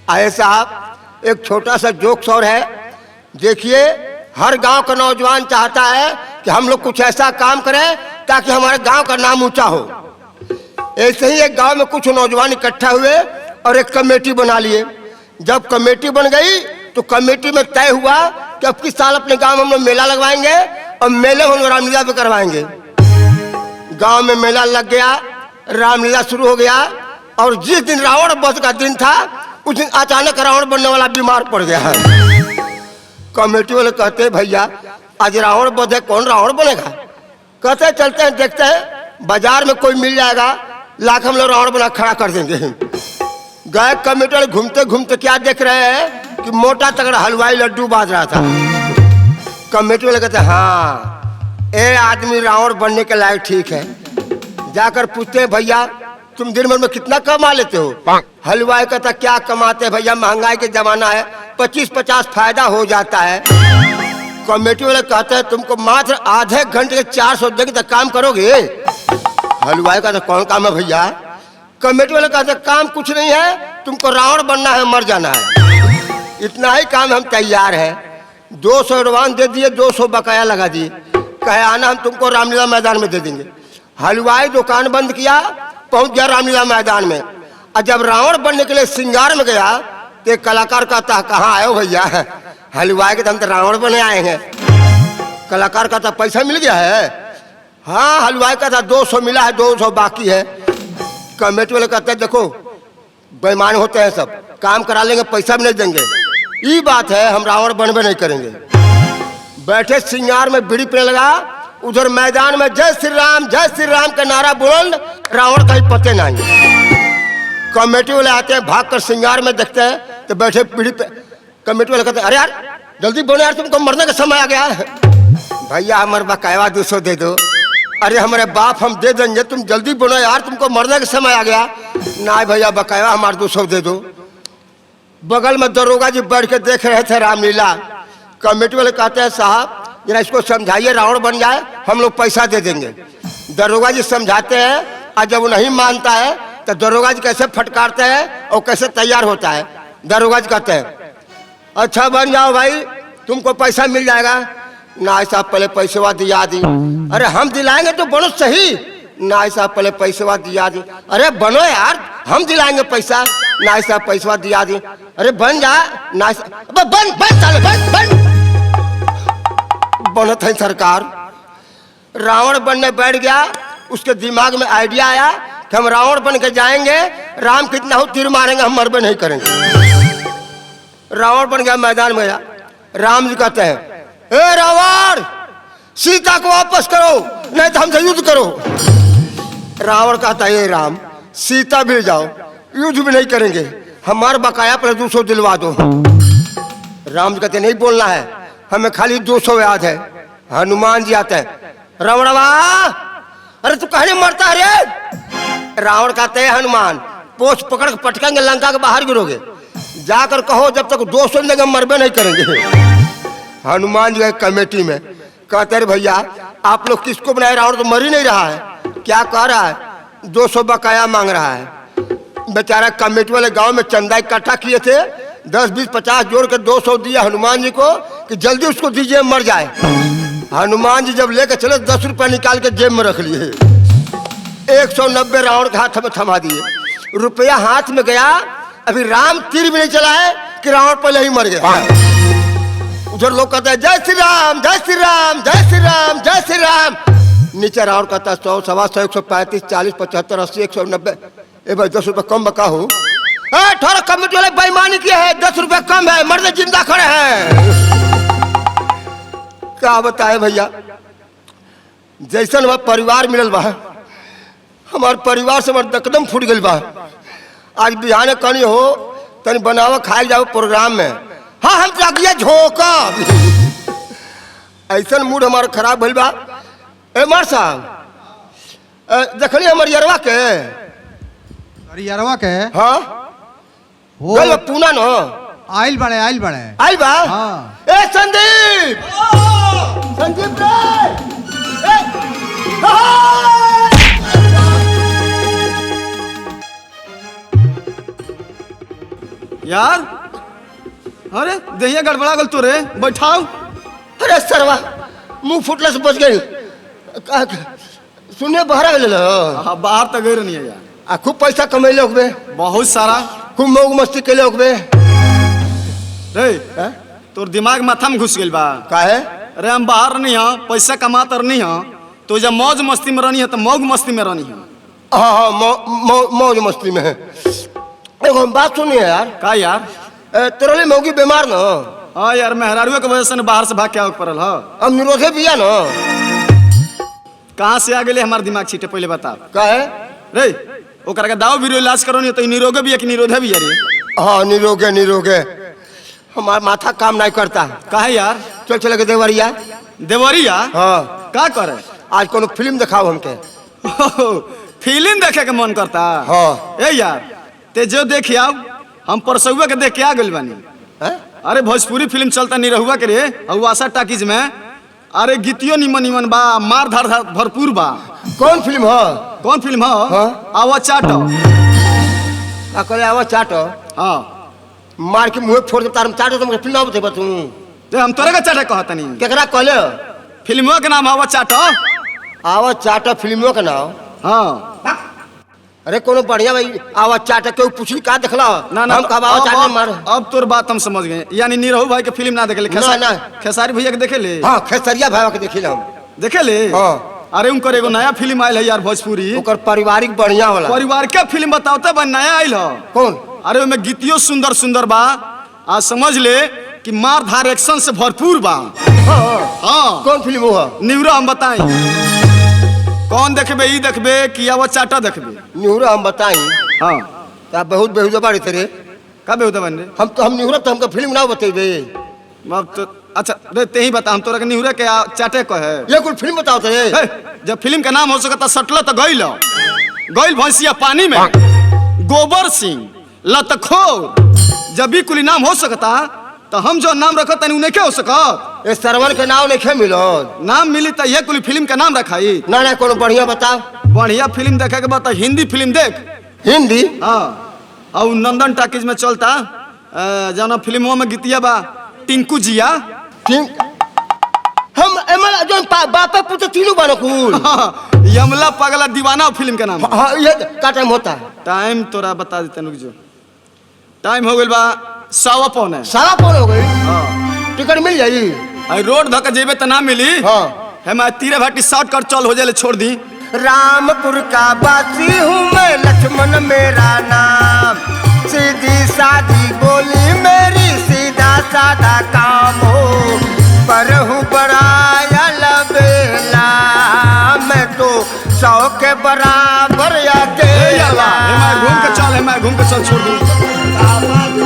आए साहब, एक छोटा सा जोक्स और है। देखिए, हर गांव का नौजवान चाहता है कि हम लोग कुछ ऐसा काम करें ताकि हमारे गांव का नाम ऊंचा हो। ऐसे ही एक गांव में कुछ नौजवान इकट्ठा हुए और एक कमेटी बना लिए। जब कमेटी बन गई तो कमेटी में तय हुआ कि अब किस साल अपने गांव में हम लोग मेला लगवाएंगे और मेले में हम लोग रामलीला भी करवाएंगे। गांव में मेला लग गया, रामलीला शुरू हो गया और जिस दिन रावण वध का दिन था उस दिन अचानक रावण बनने वाला बीमार पड़ गया है। कमेटी वाले कहते भैया आज रावण वध है, कौन रावण बनेगा? कहते चलते हैं देखते हैं, बाजार में कोई मिल जाएगा, लाख हम लोग रावण बना खड़ा कर देंगे। गए कमेटी वाले घूमते घूमते क्या देख रहे हैं कि मोटा तगड़ा हलवाई लड्डू बाज रहा था। कमेटी वाले कहते हाँ, ये आदमी रावण बनने के लायक ठीक है। जाकर पूछते भैया तुम दिन भर में कितना कमा लेते हो? हलवाई कहता क्या कमाते भैया, महंगाई के जमाना है, 25-50 फायदा हो जाता है। कमेटी वाले कहते हैं तुमको मात्र आधे घंटे के 400 देंगे तो काम करोगे? हलवाई कहता कौन काम है भैया? कमेटी वाले कहते काम कुछ नहीं है, तुमको रावण बनना है, मर जाना है, इतना ही काम हम तैयार है। 200 एडवांस दे दिए, 200 बकाया लगा दिए, कहे आना हम तुमको रामलीला मैदान में दे देंगे। हलवाई दुकान बंद किया, पहुंच गया रामलीला मैदान में। और जब रावण बनने के लिए श्रृंगार में गया तो एक कलाकार कहता कहाँ आए हो भैया? हलवाई के हम तो रावण बने आए हैं। कलाकार कहता पैसा मिल गया है? हाँ, हलवाई कहता 200 मिला है, 200 बाकी है। कमेटी वाले कहते हैं देखो बेईमान होते हैं सब, काम करा लेंगे पैसा भी नहीं देंगे, ये बात है हम रावण बनबे नहीं करेंगे। बैठे श्रृंगार में बीड़ी पीने लगा, उधर मैदान में जय श्री राम का नारा बोल, रावण कहीं पते नहीं। कमेटी वाले आते हैं, भाग कर श्रृंगार में देखते हैं तो बैठे पीढ़ी पे। कमेटी वाले कहते हैं अरे यार जल्दी बोलो यार, तुमको मरने का समय आ गया है। भैया हमारे बकाया 200 दे दो। अरे हमारे बाप हम दे देंगे, तुम जल्दी बोलो यार, तुमको मरने का समय आ गया। ना भैया बकाया हमारे 200 दे दो। बगल में दरोगा जी बैठ के देख रहे थे रामलीला। कमेटी वाले कहते हैं साहब जरा इसको समझाइए, रावण बन जाए हम लोग पैसा दे देंगे। दरोगा जी समझाते हैं और जब वो नहीं मानता है तो दरोगा जी कैसे फटकारते हैं और कैसे तैयार होता है। दरोगा जी कहते हैं अच्छा बन जाओ भाई, तुमको पैसा मिल जाएगा। ना साहब पहले पैसेवा दिया दी। अरे हम दिलाएंगे तो बनो सही। ना साहब पहले पैसेवा दिया दी। अरे बनो यार, हम दिलाएंगे पैसा। ना साहब पैसेवा दिया दी। अरे बन जा। ना बन बन चलो बन बन। बनत है सरकार। रावण बनने बैठ गया, उसके दिमाग में आइडिया आया कि हम रावण बन के जाएंगे, राम कितना हो तीर मारेंगे, हम मरबे नहीं करेंगे। रावण बन गया, मैदान में गया। राम जी कहते हैं ए रावण, सीता को वापस करो नहीं तो हमसे युद्ध करो। रावण कहता है राम सीता भी जाओ, युद्ध भी नहीं करेंगे, हमारे बकाया पर 200 दिलवा दो। राम जी कहते नहीं बोलना है, हमें खाली 200 याद है। हनुमान जी आते हैं रावणवा, अरे तू कहने मरता है रे? रावण कहते हैं हनुमान पोछ पकड़ पटकेंगे, लंका के बाहर गिरोगे। जाकर कहो जब तक 200 देंगे मरबे नहीं करेंगे। हनुमान जी कमेटी में कहते हैं भैया आप लोग किसको बनाए? रावण तो मर ही नहीं रहा है, क्या कह रहा है? 200 बकाया मांग रहा है। बेचारा कमेटी वाले गांव में चंदा इकट्ठा किए थे, 10, 20, 50 जोड़ के 200 दिया हनुमान जी को कि जल्दी उसको दीजिए मर जाए। हनुमान जी जब लेकर चले 10 रुपया निकाल के जेब में रख लिए। 190 रावण के हाथ में थमा दिए। रुपया हाथ में गया, अभी राम तीर भी नहीं चला है कि रावण पहले ही मर गया। उधर लोग कहते हैं जय श्री राम जय श्री राम जय श्री राम जय श्री राम। नीचे रावण कहता है 100, 125, 135, 40, 75, 80, 190। ए भाई 10 रुपये कम बका हो। थोड़ा कमेटी वाले बेईमानी किया है, 10 रुपये कम है, मर्द जिंदा खड़े हैं। क्या बताए भैया, जैसन वह परिवार मिलल बा, हमारे परिवार से हमारे एकदम फूट गई बा। आज बिहाने कनी हो तनी बनावा खाए जाओ प्रोग्राम में, हाँ हम लगिए झोंका। ऐसा मूड हमारा खराब भइल बा। ए मार साहब देखली हमारे यरवा के? अरे यरवा के? हाँ हो पूना न आइल बड़े आइल बा। हाँ। ए संदीप संदीप रे यार अरे दहिया गड़बड़ा गल तोरे बैठाओ। अरे सरवा मुंह फुटला से बच गई। सुने बहरा गए हाँ बाहर तक गए नहीं है यार। आ खूब पैसा कमैले होबे, बहुत सारा खूब मौज मस्ती कैले होबे। रे तोर दिमाग माथा में घुस गइल बा। काहे? अरे हम बाहर नहीं हाँ, पैसा कमात नहीं हाँ, तो जब मौज मस्ती में रहनी है तो मौज मस्ती में रहनी है। हाँ हाँ मौज मस्ती में है। एगो हम बात सुनिए यार। का यार? तोरा लिए मौगी बीमार न? हाँ यार मेहरारुआ के वजह से बाहर से भाग के आवे पड़ल है। अब निरोधे बिया न? कहाँ से आ गए हमारे दिमाग छीटे पहले बता। काहे? रे ओकरा के दाव बीरो इलाज करो नहीं तो निरोगे भी है कि निरोधे भी है रे? हाँ निरोगे निरोगे। हमारा माथा काम नहीं करता। काहे यार? चल चले के देवरिया। देवरिया? हाँ का करे? आज कोनो फिल्म दिखाओ हमके। फिल्म देखे के मन करता? हाँ। ए यार ते जो देख आओ, हम परसुआ के देख के आ गइल बानी। अरे भोजपुरी फिल्म चलता निरहुआ के रे आशा टाकीज में। अरे गीतियों निमन निमन बा, मार धार भरपूर बा। कौन फिल्म हो? कौन फिल्म हो? हाँ? आवा चाटो। अकले आवा चाटो। हाँ मार के मुंह फोड़ के तार में चाटो। तुमके फिल्म ना बतेबा तू। ते हम तोरे का चाटे कहतनी। केकरा कहले? फिल्मों के नाम आवा चाटो। आवा चाटो फिल्मों के नाम? हाँ। अरे कोनो बढ़िया भाई आवा चाटो के पूछली का देखला? ना ना हम कब आवा चाटो मार। अब तोर बात हम समझ गए। यानी निरहु भाई के फिल्म ना देखे ले? ना। खेसारी भैया के देखे ले? हाँ खेसरिया भाई के देखिला हम। देखे ले? हाँ। अरे उनकर एगो नया फिल्म आयल है यार भोजपुरी। ओकर पारिवारिक बढ़िया होला। परिवार के फिल्म बताओते बा नया आयल हो। कौन? अरे उसमें गीतियों सुंदर सुंदर बा। आज समझ ले कि मार धार एक्शन से भरपूर बा। हाँ कौन फिल्म हो? निहुरा हम बताई। कौन देखबे? ई देखबे कि आवा चाटा देखबे? निहुरा हम बताई। हाँ ता बहुत बेहुदा बाड़ी तेरे। का बेहुदा बन रे? हम निहुरा तो हमका फिल्म ना बतेबे। अब तो अच्छा रे ते ही बता, हम तोरा के निहुरा के चाटे को है। ये कुल फिल्म बताओ तेरे। हे, जब फिल्म का नाम हो सकता सटल तो गइल गइल भैंसिया पानी में। गोबर सिंह लतखोर जब भी कुल नाम हो सकता तो हम जो नाम रखत तनी उन्हें क्या हो सकत? ये सरवन के नाम नहीं मिलो। नाम मिली तो ये कुल फिल्म का नाम रखाई। ना कोनो बढ़िया बताओ। बढ़िया फिल्म देखे के बता हिंदी फिल्म देख। हिंदी? हाँ और नंदन टाकीज में चलता जाना फिल्मों में गीतिया बा टिंकू जिया। हम एमला जो बापा पुत्र तीनों बानो कुल। यमला पगला दीवाना फिल्म का नाम। हाँ ये का टाइम होता है? टाइम तोरा बता देते नुक जो टाइम हो गइल बा 7:15। 7:15 हो गई? हाँ टिकट मिल जाई? आई रोड धक्का जेबे तो ना मिली। हाँ हम तीरे भाटी शॉर्टकट चल हो जाले छोड़ दी। रामपुर का वासी हूँ मैं, लक्ष्मण मेरा नाम। सीधी सादी बोली मेरी, सीधा सादा काम हो। पर हूँ बड़ा अलबेला, मैं तो 100 के बराबर अकेला। घूम के चल छोड़ दी।